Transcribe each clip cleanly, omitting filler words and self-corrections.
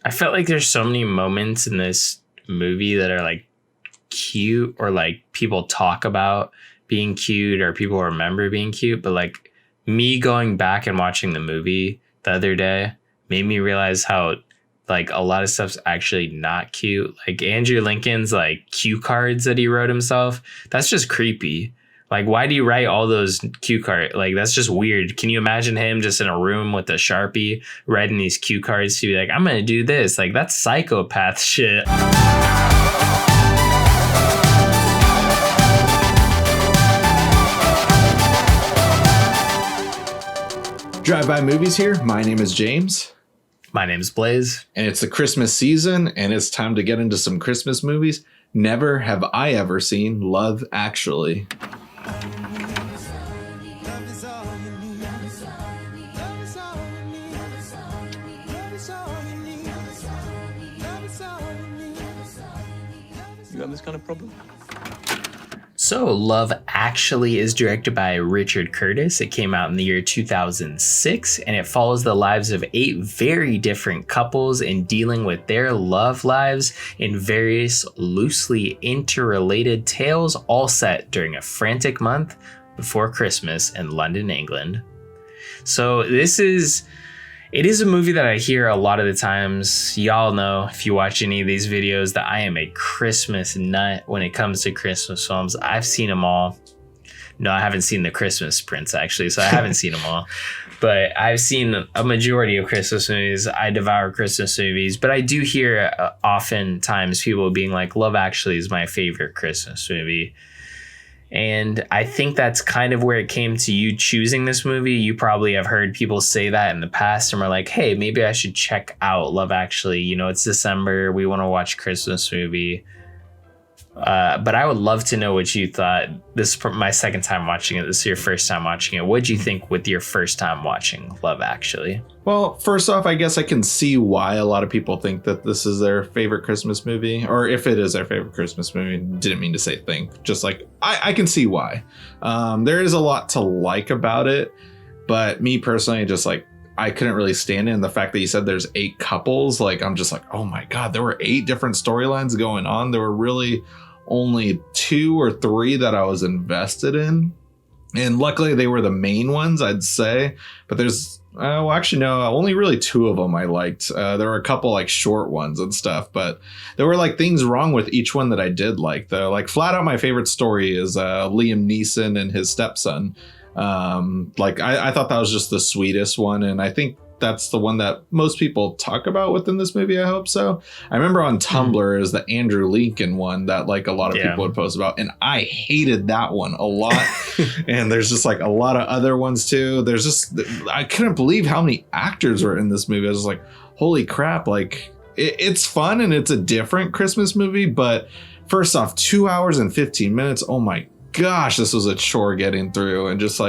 I felt like there's so many moments in this movie that are like cute, or like people talk about being cute, or people remember being cute. But like me going back and watching the movie the other day made me realize how like a lot of stuff's actually not cute. Like Andrew Lincoln's like cue cards that he wrote himself. That's just creepy. Like, why do you write all those cue cards? Like, that's just weird. Can you imagine him just in a room with a Sharpie writing these cue cards to be like, I'm going to do this? Like, that's psychopath shit. Drive-By Movies here. My name is James. My name's Blaze. And it's the Christmas season, and it's time to get into some Christmas movies. Never have I ever seen Love Actually. You have this kind of problem? So, Love Actually is directed by Richard Curtis. It came out in the year 2006, and it follows the lives of 8 very different couples in dealing with their love lives in various loosely interrelated tales, all set during a frantic month before Christmas in London, England. So it is a movie that I hear a lot of the times. Y'all know, if you watch any of these videos, that I am a Christmas nut when it comes to Christmas films. I've seen them all. No, I haven't seen The Christmas Prince, actually, so I haven't seen them all. But I've seen a majority of Christmas movies. I devour Christmas movies. But I do hear oftentimes people being like, Love Actually is my favorite Christmas movie. And I think that's kind of where it came to you choosing this movie. You probably have heard people say that in the past and were like, hey, maybe I should check out Love Actually. You know, it's December. We want to watch a Christmas movie. But I would love to know what you thought. This is my second time watching it. This is your first time watching it. What did you think with your first time watching Love Actually? Well, first off, I guess I can see why a lot of people think that this is their favorite Christmas movie, or if it is their favorite Christmas movie. Didn't mean to say think, just like I can see why. There is a lot to like about it, but me personally, just like I couldn't really stand it. And the fact that you said there's 8 couples, like I'm just like, oh my God, there were 8 different storylines going on. There were really only 2 or 3 that I was invested in. And luckily they were the main ones, I'd say. But there's, well, actually, no, only really 2 of them I liked. There were a couple like short ones and stuff, but there were like things wrong with each one that I did like, though. Like flat out, my favorite story is Liam Neeson and his stepson. Like I thought that was just the sweetest one. And I think that's the one that most people talk about within this movie. I hope so. I remember on Tumblr is the Andrew Lincoln one that like a lot of people would post about, and I hated that one a lot. And there's just like a lot of other ones too. There's just, I couldn't believe how many actors were in this movie. I was just like, holy crap. Like it's fun and it's a different Christmas movie, but first off, 2 hours and 15 minutes. Oh my gosh, this was a chore getting through. And just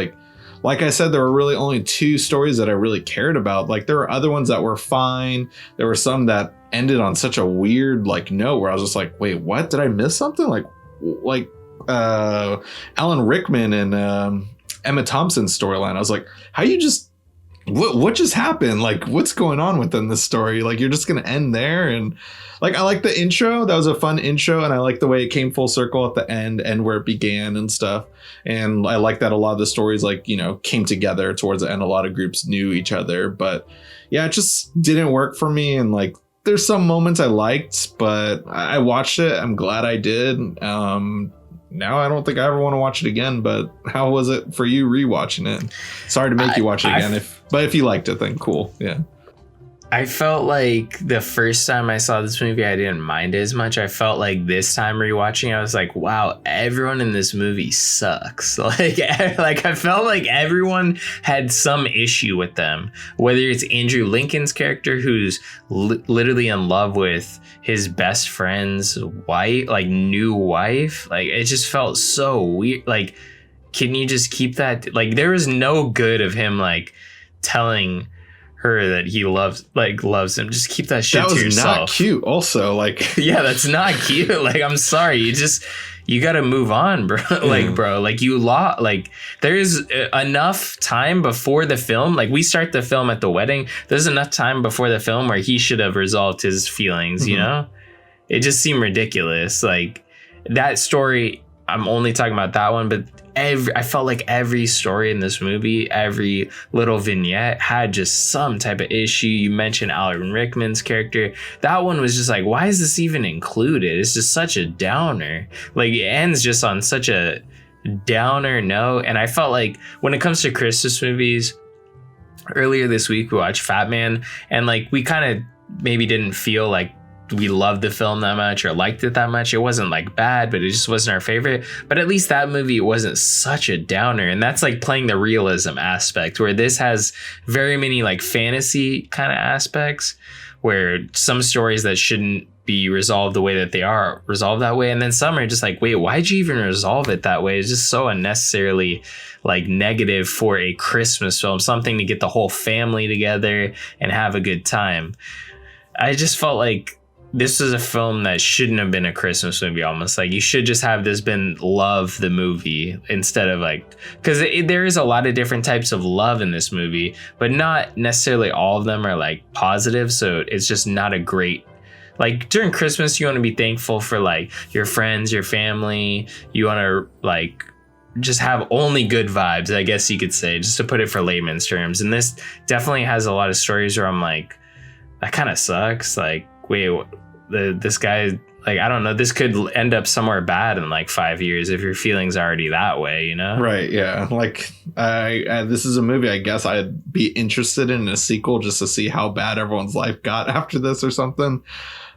like I said, there were really only 2 stories that I really cared about. Like there were other ones that were fine. There were some that ended on such a weird like note where I was just like, wait, what? Did I miss something? Like Alan Rickman and Emma Thompson's storyline. I was like, how you just, what just happened? Like what's going on within this story? Like you're just going to end there? And like, I like the intro. That was a fun intro. And I like the way it came full circle at the end where it began and stuff. And I like that a lot of the stories, like, you know, came together towards the end. A lot of groups knew each other. But yeah, it just didn't work for me. And like, there's some moments I liked, but I watched it. I'm glad I did. Now I don't think I ever want to watch it again. But how was it for you rewatching it? Sorry to make you watch it again. But if you liked it, then cool. Yeah. I felt like the first time I saw this movie, I didn't mind it as much. I felt like this time rewatching, I was like, wow, everyone in this movie sucks. Like I felt like everyone had some issue with them, whether it's Andrew Lincoln's character, who's literally in love with his best friend's wife, like new wife. Like it just felt so weird. Like, can you just keep that? Like there was no good of him, like telling her that he loves him. Just keep that shit to yourself. That was not cute also, like yeah, that's not cute. Like I'm sorry, you got to move on, bro. Like you lost, like there's enough time before the film. Like we start the film at the wedding. There's enough time before the film where he should have resolved his feelings, you know? It just seemed ridiculous. Like that story, I'm only talking about that one, but I felt like every story in this movie, every little vignette had just some type of issue. You mentioned Alan Rickman's character. That one was just like, why is this even included? It's just such a downer. Like it ends just on such a downer note. And I felt like when it comes to Christmas movies, earlier this week we watched Fat Man, and like we kind of maybe didn't feel like we loved the film that much or liked it that much. It wasn't like bad, but it just wasn't our favorite. But at least that movie wasn't such a downer. And that's like playing the realism aspect, where this has very many like fantasy kind of aspects, where some stories that shouldn't be resolved the way that they are resolved that way. And then some are just like, wait, why'd you even resolve it that way? It's just so unnecessarily like negative for a Christmas film, something to get the whole family together and have a good time. I just felt like this is a film that shouldn't have been a Christmas movie. Almost like you should just have this been Love the movie instead of like, because there is a lot of different types of love in this movie, but not necessarily all of them are like positive. So it's just not a great, like during Christmas, you want to be thankful for like your friends, your family. You want to like just have only good vibes, I guess you could say, just to put it for layman's terms. And this definitely has a lot of stories where I'm like, that kind of sucks. Like, wait, this guy, like, I don't know, this could end up somewhere bad in like 5 years if your feelings are already that way, you know? Right. Yeah. Like, this is a movie I guess I'd be interested in a sequel just to see how bad everyone's life got after this or something.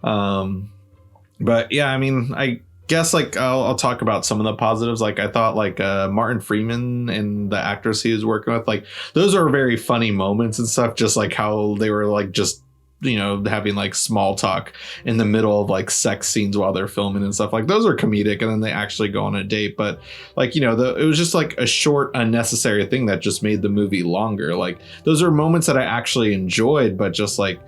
But yeah, I mean, I guess like I'll talk about some of the positives. Like I thought like Martin Freeman and the actress he was working with, like those are very funny moments and stuff, just like how they were like just, you know, having like small talk in the middle of like sex scenes while they're filming and stuff. Like those are comedic, and then they actually go on a date. But like, you know, it was just like a short unnecessary thing that just made the movie longer. Like those are moments that I actually enjoyed, but just like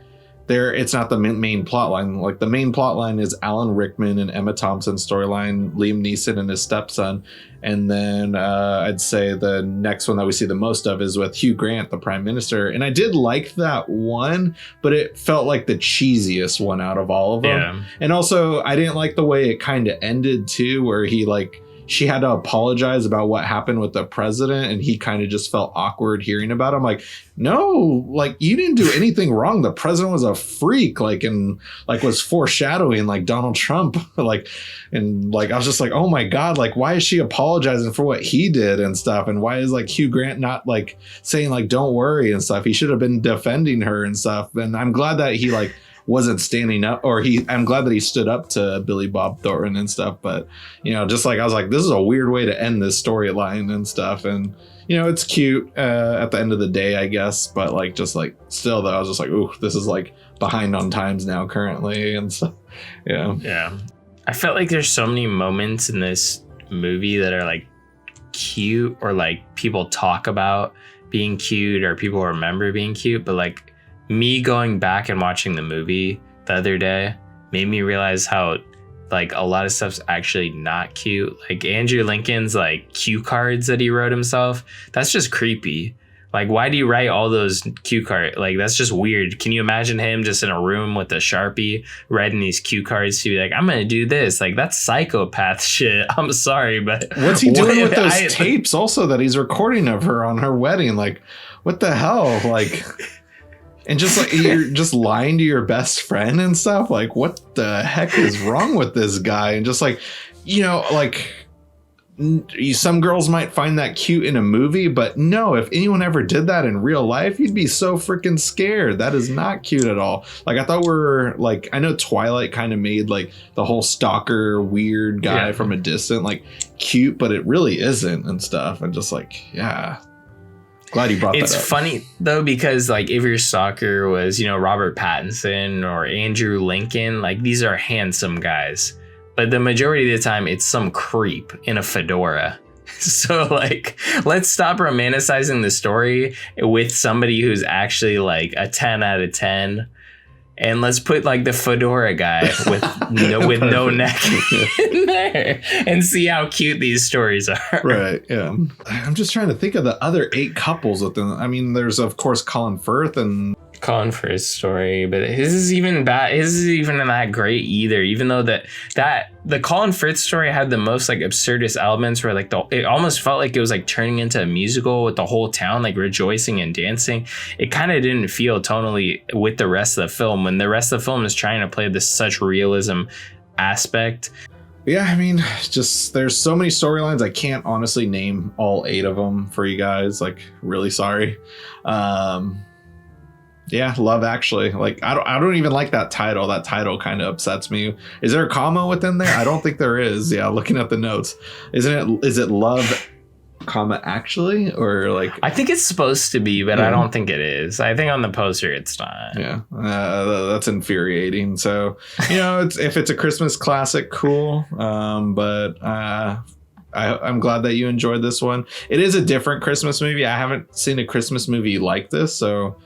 it's not the main plot line. Like the main plot line is Alan Rickman and Emma Thompson's storyline, Liam Neeson and his stepson. And then I'd say the next one that we see the most of is with Hugh Grant, the prime minister. And I did like that one, but it felt like the cheesiest one out of all of them. Yeah. And also I didn't like the way it kind of ended too, where she had to apologize about what happened with the president, and he kind of just felt awkward hearing about it. I'm like, no, like you didn't do anything wrong. The president was a freak, like, and like was foreshadowing like Donald Trump, like, and like I was just like, oh my God, like why is she apologizing for what he did and stuff? And why is like Hugh Grant not like saying like don't worry and stuff? He should have been defending her and stuff. And I'm glad that he like wasn't standing up, or I'm glad that he stood up to Billy Bob Thornton and stuff. But, you know, just like I was like, this is a weird way to end this storyline and stuff. And, you know, it's cute at the end of the day, I guess. But like, just like still though, I was just like, ooh, this is like behind on times now currently. And so, yeah. Yeah. I felt like there's so many moments in this movie that are like cute, or like people talk about being cute, or people remember being cute. But like, me going back and watching the movie the other day made me realize how like a lot of stuff's actually not cute. Like Andrew Lincoln's like cue cards that he wrote himself, that's just creepy. Like, why do you write all those cue cards? Like, that's just weird. Can you imagine him just in a room with a Sharpie writing these cue cards to be like, I'm gonna do this? Like, that's psychopath shit. I'm sorry, but what's he doing with those tapes also that he's recording of her on her wedding? Like, what the hell? Like, and just like you're just lying to your best friend and stuff. Like, what the heck is wrong with this guy? And just like, you know, like some girls might find that cute in a movie, but no, if anyone ever did that in real life, you'd be so freaking scared. That is not cute at all. Like, I thought like, I know Twilight kind of made like the whole stalker weird guy from a distance like cute, but it really isn't and stuff. And just like, yeah. Glad you brought that up. It's funny though, because like if your stalker was, you know, Robert Pattinson or Andrew Lincoln, like these are handsome guys, but the majority of the time it's some creep in a fedora. So like, let's stop romanticizing the story with somebody who's actually like a 10 out of 10 and let's put like the fedora guy with no neck in there and see how cute these stories are. Right. Yeah. I'm just trying to think of the other 8 couples within. I mean, there's of course Colin Firth and Colin Firth's story, but his is even bad. His is even that great either. Even though that the Colin Firth story had the most like absurdist elements, where like it almost felt like it was like turning into a musical with the whole town like rejoicing and dancing. It kind of didn't feel tonally with the rest of the film, when the rest of the film is trying to play this such realism aspect. Yeah, I mean, just there's so many storylines. I can't honestly name all 8 of them for you guys. Like, really sorry. Yeah, Love Actually. Like, I don't even like that title. That title kind of upsets me. Is there a comma within there? I don't think there is. Yeah, looking at the notes. Is it Love, comma, Actually? Or like, I think it's supposed to be, but I don't think it is. I think on the poster it's not. Yeah, that's infuriating. So, if it's a Christmas classic, cool. But I'm glad that you enjoyed this one. It is a different Christmas movie. I haven't seen a Christmas movie like this, so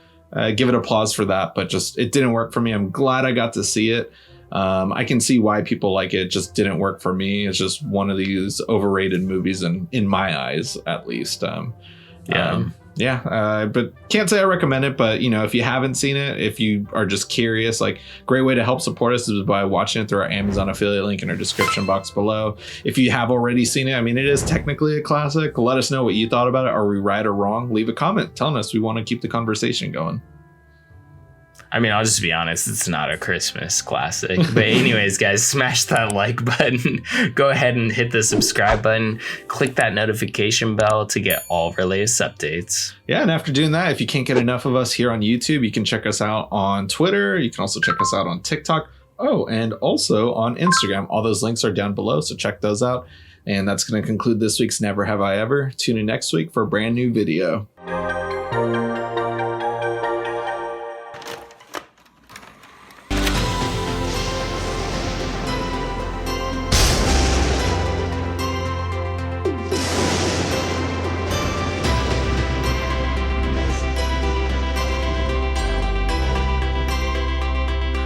give it applause for that. But just, it didn't work for me. I'm glad I got to see it. I can see why people like it. It just didn't work for me. It's just one of these overrated movies, in my eyes, at least. But can't say I recommend it. But if you haven't seen it, if you are just curious, like, great way to help support us is by watching it through our Amazon affiliate link in our description box below. If you have already seen it, I mean, it is technically a classic. Let us know what you thought about it. Are we right or wrong? Leave a comment telling us. We want to keep the conversation going. I mean, I'll just be honest, it's not a Christmas classic. But anyways, guys, smash that like button. Go ahead and hit the subscribe button. Click that notification bell to get all of our latest updates. Yeah, and after doing that, if you can't get enough of us here on YouTube, you can check us out on Twitter. You can also check us out on TikTok. Oh, and also on Instagram. All those links are down below, so check those out. And that's going to conclude this week's Never Have I Ever. Tune in next week for a brand new video.